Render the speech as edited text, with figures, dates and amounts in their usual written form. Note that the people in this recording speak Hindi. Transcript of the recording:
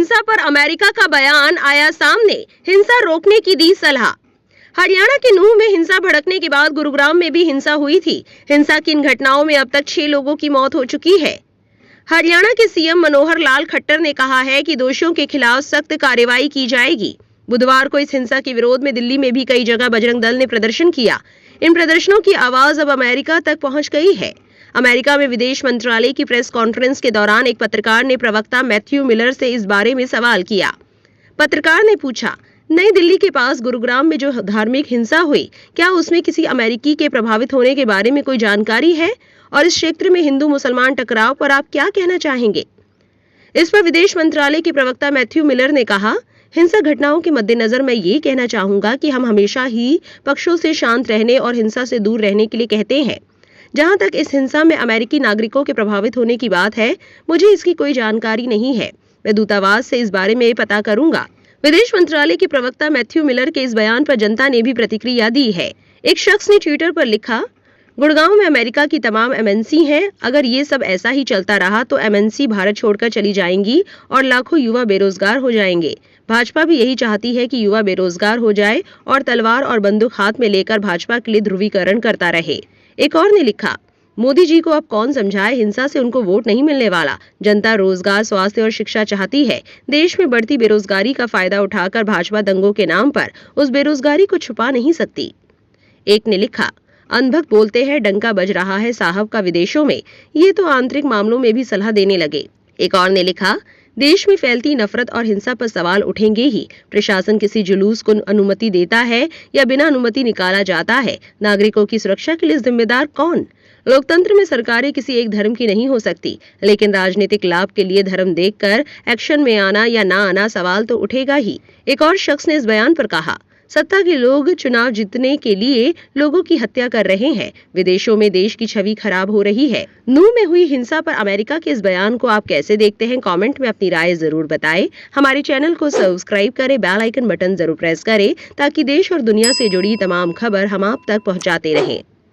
हिंसा पर अमेरिका का बयान आया सामने, हिंसा रोकने की दी सलाह। हरियाणा के नूंह में हिंसा भड़कने के बाद गुरुग्राम में भी हिंसा हुई थी। हिंसा की इन घटनाओं में अब तक 6 लोगों की मौत हो चुकी है। हरियाणा के सीएम मनोहर लाल खट्टर ने कहा है कि दोषियों के खिलाफ सख्त कार्रवाई की जाएगी। बुधवार को इस हिंसा के विरोध में दिल्ली में भी कई जगह बजरंग दल ने प्रदर्शन किया। इन प्रदर्शनों की आवाज अब अमेरिका तक पहुंच गई है। अमेरिका में विदेश मंत्रालय की प्रेस कॉन्फ्रेंस के दौरान एक पत्रकार ने प्रवक्ता मैथ्यू मिलर से इस बारे में सवाल किया। पत्रकार ने पूछा, नई दिल्ली के पास गुरुग्राम में जो धार्मिक हिंसा हुई, क्या उसमें किसी अमेरिकी के प्रभावित होने के बारे में कोई जानकारी है? और इस क्षेत्र में हिंदू मुसलमान टकराव पर आप क्या कहना चाहेंगे? इस पर विदेश मंत्रालय के प्रवक्ता मैथ्यू मिलर ने कहा, हिंसा घटनाओं के मद्देनजर मैं ये कहना चाहूंगा कि हम हमेशा ही पक्षों से शांत रहने और हिंसा से दूर रहने के लिए कहते हैं। जहां तक इस हिंसा में अमेरिकी नागरिकों के प्रभावित होने की बात है, मुझे इसकी कोई जानकारी नहीं है। मैं दूतावास से इस बारे में पता करूंगा। विदेश मंत्रालय के प्रवक्ता मैथ्यू मिलर के इस बयान पर जनता ने भी प्रतिक्रिया दी है। एक शख्स ने ट्विटर पर लिखा, गुड़गांव में अमेरिका की तमाम एमएनसी हैं। अगर ये सब ऐसा ही चलता रहा तो एमएनसी भारत छोड़कर चली जाएंगी और लाखों युवा बेरोजगार हो जाएंगे। भाजपा भी यही चाहती है कि युवा बेरोजगार हो जाए और तलवार और बंदूक हाथ में लेकर भाजपा के लिए ध्रुवीकरण करता रहे। एक और ने लिखा, मोदी जी को अब कौन समझाए, हिंसा से उनको वोट नहीं मिलने वाला। जनता रोजगार, स्वास्थ्य और शिक्षा चाहती है। देश में बढ़ती बेरोजगारी का फायदा उठाकर भाजपा दंगों के नाम पर उस बेरोजगारी को छुपा नहीं सकती। एक ने लिखा, अनभक्त बोलते हैं, डंका बज रहा है साहब का विदेशों में, ये तो आंतरिक मामलों में भी सलाह देने लगे। एक और ने लिखा, देश में फैलती नफरत और हिंसा पर सवाल उठेंगे ही। प्रशासन किसी जुलूस को अनुमति देता है या बिना अनुमति निकाला जाता है? नागरिकों की सुरक्षा के लिए जिम्मेदार कौन? लोकतंत्र में सरकारें किसी एक धर्म की नहीं हो सकती, लेकिन राजनीतिक लाभ के लिए धर्म देखकर एक्शन में आना या ना आना सवाल तो उठेगा ही। एक और शख्स ने इस बयान पर कहा, सत्ता के लोग चुनाव जीतने के लिए लोगों की हत्या कर रहे हैं। विदेशों में देश की छवि खराब हो रही है। नूंह में हुई हिंसा पर अमेरिका के इस बयान को आप कैसे देखते हैं? कमेंट में अपनी राय जरूर बताएं। हमारे चैनल को सब्सक्राइब करें, बेल आइकन बटन जरूर प्रेस करें ताकि देश और दुनिया से जुड़ी तमाम खबर हम आप तक पहुंचाते रहें।